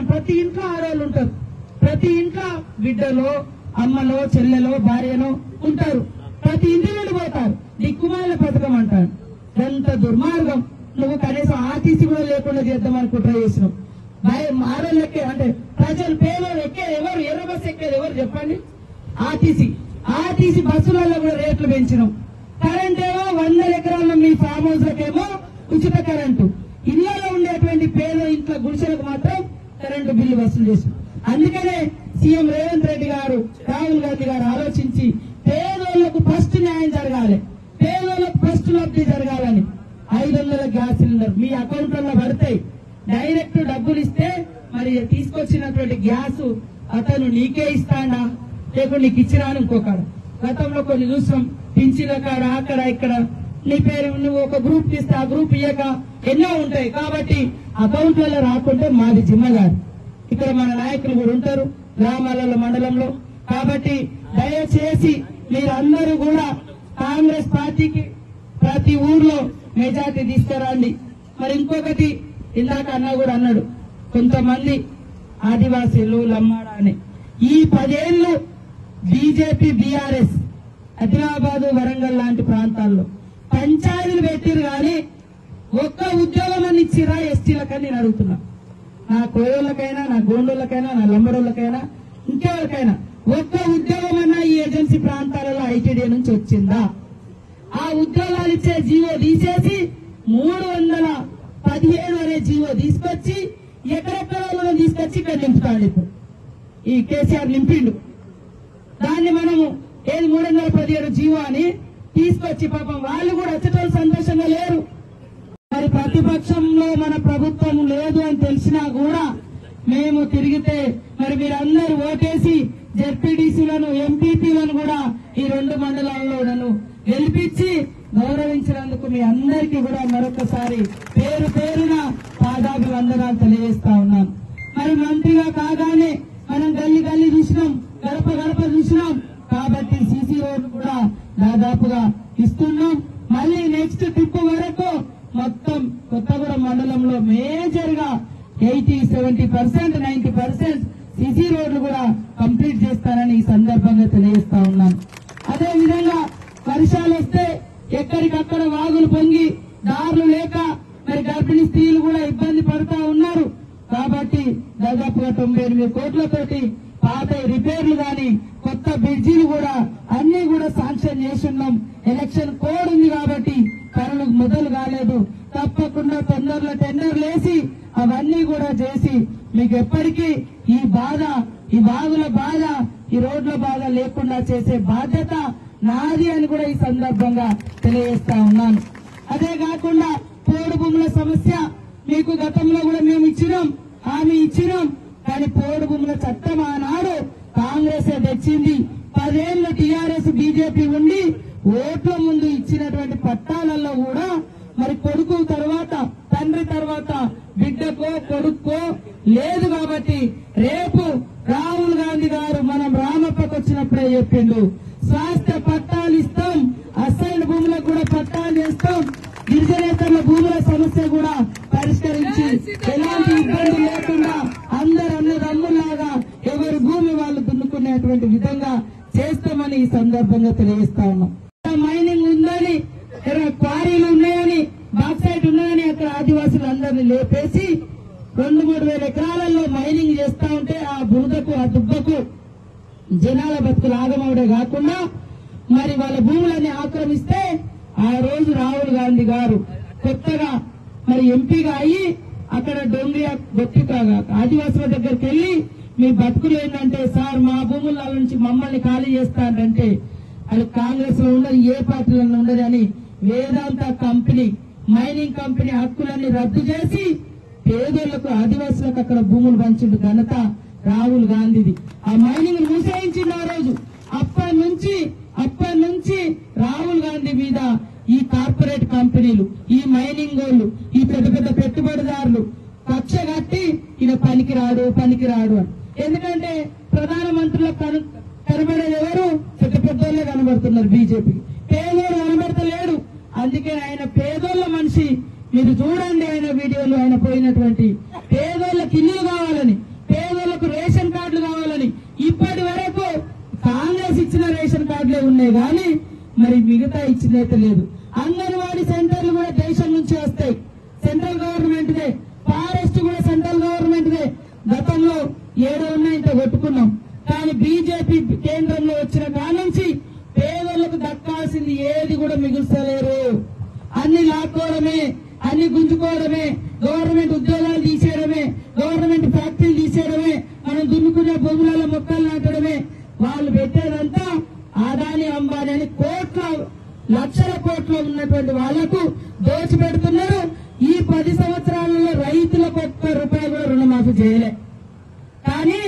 ప్రతి ఇంట్లో ఆడవాళ్ళు ఉంటారు, ప్రతి ఇంట్లో బిడ్డలో అమ్మలో చెల్లెలో భార్యలో ఉంటారు, ప్రతి ఇంటి నుండి పోతారు. దిక్కుమాల పథకం అంటారు. ఎంత దుర్మార్గం. నువ్వు కనీసం ఆర్టీసీ కూడా లేకుండా చేద్దామని కుట్ర చేసినావు. ఆడోళ్ళకే అంటే ప్రజలు పేదలు ఎక్కేది ఎవరు? ఎర్ర బస్సు ఎక్కేది ఎవరు చెప్పండి? ఆర్టీసీ బస్సులలో కూడా రేట్లు పెంచినాం. కరెంట్ ఏమో 100 ఎకరాల మీ ఫామ్ హౌస్ లకేమో ఉచిత కరెంటు, ఇళ్లలో ఉండేటువంటి పేద ఇంట్లో గుడిసెలకు మాత్రం కరెంటు బిల్లు వసూలు చేసినాం. అందుకనే సీఎం రేవంత్ రెడ్డి గారు, రాహుల్ గాంధీ గారు ఆలోచించి పేదోళ్లకు ఫస్ట్ న్యాయం జరగాలి, పేదోళ్లకు ఫస్ట్ లబ్ధి జరగాలని 500 గ్యాస్ సిలిండర్ మీ అకౌంట్లలో పడతాయి. డైరెక్ట్ డబ్బులు ఇస్తే మరి తీసుకొచ్చినటువంటి గ్యాస్ అతను నీకే ఇస్తాడా లేకుండా నీకు ఇచ్చినా అని ఇంకొకడు. గతంలో కొన్ని చూసాం, పింఛన్ల కాడ అక్కడ ఇక్కడ నీ పేరు నువ్వు ఒక గ్రూప్ ఇస్తే ఆ గ్రూప్ ఇయ్యక ఎన్నో ఉంటాయి. కాబట్టి అకౌంట్లలో రాకుంటే మాది జిమ్మగారు. ఇక్కడ మన నాయకులు కూడా ఉంటారు గ్రామాలలో మండలంలో. కాబట్టి దయచేసి మీరందరూ కూడా కాంగ్రెస్ పార్టీకి ప్రతి ఊర్లో మెజార్టీ తీసుకురండి. మరి ఇంకొకటి ఇందాక అన్న కూడా అన్నాడు, కొంతమంది ఆదివాసీలు లమ్మాడ అని ఈ 10 ఏళ్లు బీజేపీ బీఆర్ఎస్ ఆదిలాబాద్ వరంగల్ లాంటి ప్రాంతాల్లో పంచాయతీలు పెట్టిరు కానీ ఒక్క ఉద్యోగం అని ఇచ్చిరా ఎస్టీలకని నేను అడుగుతున్నా. నా కోయోళ్ళకైనా, నా గోండోళ్ళకైనా, నా లంబడోళ్ళకైనా, ఇంకెవరికైనా ఒక్క ఉద్యోగం అన్నా ఈ ఏజెన్సీ ప్రాంతాలలో ఐటీడీ నుంచి వచ్చిందా? ఆ ఉద్యోగాలు ఇచ్చే జీవో తీసేసి 317 అనే జీవో తీసుకొచ్చి ఎక్కడెక్కడ తీసుకొచ్చి ఇక్కడ నింపుతాడు. ఇప్పుడు ఈ కేసీఆర్ నింపిండు. దాన్ని మనము ఏది 317 జీవో అని తీసుకొచ్చి పాపం వాళ్ళు కూడా వచ్చేటోళ్ళు సంతోషంగా లేరు. మరి ప్రతిపక్షంలో మన ప్రభుత్వం లేదు అని తెలిసినా కూడా మేము తిరిగితే మరి మీరందరూ ఓటేసి జెడ్పీటీసీలను ఎంపీపీలను కూడా ఈ 2 మండలాల్లో నన్ను గెలిపించి గౌరవించినందుకు మీ అందరికీ కూడా మరొకసారి పేరు పేరున పాదాభివందనాలు తెలియజేస్తా ఉన్నాను. మరి మంత్రిగా కాగానే మనం గల్లీ గల్లీ చూసినాం, గడప గడప చూసినాం. కాబట్టి సీసీ రోడ్డు కూడా దాదాపుగా ఇస్తున్నాం. మళ్ళీ నెక్స్ట్ ట్రిప్ వరకు మొత్తం కొత్తగూడెం మండలంలో మేజర్ గా 80-70%, 90% సీసీ రోడ్లు కూడా కంప్లీట్ చేస్తానని ఈ సందర్భంగా తెలియజేస్తా ఉన్నాను. అదే విధంగా వర్షాలు వస్తే ఎక్కడికక్కడ వాగులు పొంగి దారులు లేక మరి గర్భిణీ స్త్రీలు కూడా ఇబ్బంది పడుతూ ఉన్నారు. కాబట్టి దాదాపుగా 98 కోట్లతోటి పాత రిపేర్లు గాని కొత్త బ్రిడ్జీలు కూడా అన్ని కూడా శాంక్షన్ చేస్తున్నాం. ఎలక్షన్ కోడ్ ఉంది కాబట్టి పనులు మొదలు కాలేదు. తప్పకుండా తొందరలో టెండర్లు వేసి అవన్నీ కూడా చేసి మీకు ఎప్పటికీ ఈ బాధ, ఈ వాగుల బాధ, ఈ రోడ్ల బాధ లేకుండా చేసే బాధ్యత నాది అని కూడా ఈ సందర్భంగా తెలియజేస్తా ఉన్నాను. అదే కాకుండా పోడు భూముల సమస్య మీకు గతంలో కూడా మేము ఇచ్చినాం, హామీ ఇచ్చినాం. కానీ పోడు భూముల చట్టం ఆనాడు కాంగ్రెస్ తెచ్చింది. 10 ఏళ్లు టీఆర్ఎస్ బీజేపీ ఉండి ఓట్ల ముందు ఇచ్చినటువంటి పట్టాలలో కూడా మరి కొడుకు తర్వాత తండ్రి తర్వాత బిడ్డకో కొడుకో లేదు. కాబట్టి రేపు రాహుల్ గాంధీ గారు మనం రామప్పకు వచ్చినప్పుడే చెప్పిండు, స్వాస్థ్య పట్టాలు ఇస్తాం, అసైన్ భూములకు కూడా పట్టాలు చేస్తాం, గిరిజనేతల భూముల సమస్య కూడా పరిష్కరించి ఎలాంటి ఇబ్బంది లేకుండా అందరు అన్నదమ్ములాగా ఎవరి భూమి వాళ్ళు దున్నుకునేటువంటి విధంగా చేస్తామని ఈ సందర్భంగా తెలియజేస్తా ఉన్నాం. మైనింగ్ ఉందని, క్వారీలు ఉన్నాయని, బాక్సైట్ ఉన్నాయని అక్కడ ఆదివాసులందరినీ లేపేసి 2-3 వేల ఎకరాలలో మైనింగ్ చేస్తా ఉంటే ఆ బురదకు, ఆ దుబ్బకు జనాల బతుకులు ఆగమవడే కాకుండా మరి వాళ్ళ భూములన్నీ ఆక్రమిస్తే ఆ రోజు రాహుల్ గాంధీ గారు కొత్తగా మరి ఎంపీగా అయ్యి అక్కడ డొంగియా గొప్పికాగా ఆదివాసుల దగ్గరికి వెళ్లి మీ బతుకులు ఏంటంటే, సార్ మా భూముల నుంచి మమ్మల్ని ఖాళీ చేస్తారంటే అది కాంగ్రెస్ లో ఉండదు, ఏ పార్టీలో ఉండదు అని వేదాంత కంపెనీ, మైనింగ్ కంపెనీ హక్కులన్నీ రద్దు చేసి పేదోళ్లకు, ఆదివాసులకు అక్కడ భూములు పంచిండు ఘనత రాహుల్ గాంధీది. ఆ మైనింగ్ మూసేయించింది ఆ రోజు. అప్పటి నుంచి రాహుల్ గాంధీ మీద ఈ కార్పొరేట్ కంపెనీలు, ఈ మైనింగ్ వాళ్ళు, ఈ పెద్ద పెద్ద పెట్టుబడిదారులు కక్ష కట్టి ఈయన పనికిరాడు అని. ఎందుకంటే ప్రధానమంత్రులకు కనబడేది ఎవరు? పెద్ద పెద్దోళ్లే కనబడుతున్నారు బీజేపీ. పేదోడు కనబడతలేడు. అందుకే ఆయన పేదోళ్ల మనిషి. మీరు చూడండి ఆయన వీడియోలు, ఆయన పోయినటువంటి పేదోళ్లకు ఇల్లు కావాలని, ఉన్నాయి కానీ మరి మిగతా ఇచ్చిందైతే లేదు. అంగన్వాడీ సెంటర్లు కూడా దేశం నుంచి వస్తాయి, సెంట్రల్ గవర్నమెంట్ దే. ఫారెస్ట్ కూడా సెంట్రల్ గవర్నమెంట్ దే. గతంలో 7 ఉన్నాయి, ఇంత కొట్టుకున్నాం. కానీ బీజేపీ కేంద్రంలో వచ్చిన కానుంచి పేదలకు దక్కాల్సింది ఏది కూడా మిగుల్చలేరు. అన్ని లాక్కోవడమే, అన్ని గుంజుకోవడమే, గవర్నమెంట్ ఉద్యోగాలు తీసేయడమే, గవర్నమెంట్ ఫ్యాక్టరీలు తీసేయడమే, మనం దున్నుకునే భూములలో మొక్కలు నాటడమే. వాళ్ళు పెట్టేదంతా ఆదాని అంబానీ అని లక్షల కోట్ల ఉన్నటువంటి వాళ్లకు దోచిపెడుతున్నారు. ఈ 10 సంవత్సరాలలో రైతులకు ఒక్క రూపాయి కూడా రుణమాఫీ చేయలే. కానీ